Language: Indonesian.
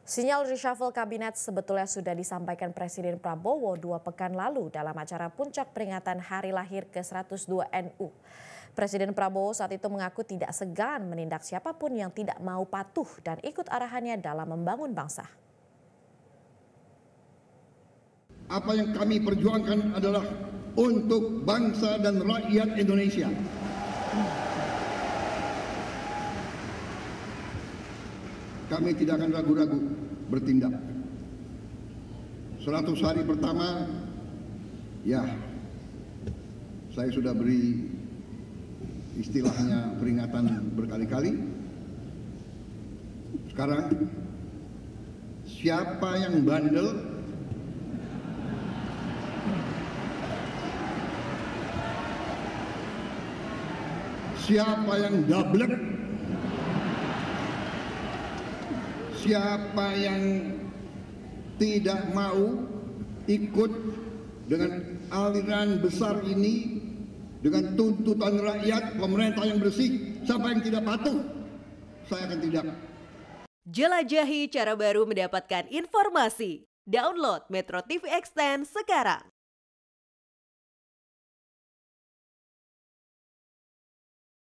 Sinyal reshuffle kabinet sebetulnya sudah disampaikan Presiden Prabowo 2 pekan lalu dalam acara puncak peringatan hari lahir ke-102 NU. Presiden Prabowo saat itu mengaku tidak segan menindak siapapun yang tidak mau patuh dan ikut arahannya dalam membangun bangsa. Apa yang kami perjuangkan adalah untuk bangsa dan rakyat Indonesia. Kami tidak akan ragu-ragu bertindak. 100 hari pertama, ya, saya sudah beri istilahnya peringatan berkali-kali. Sekarang, siapa yang bandel, siapa yang gablek, siapa yang tidak mau ikut dengan aliran besar ini, dengan tuntutan rakyat, pemerintah yang bersih, siapa yang tidak patuh, saya akan tindak. Jelajahi cara baru mendapatkan informasi. Download Metro TV Extend sekarang.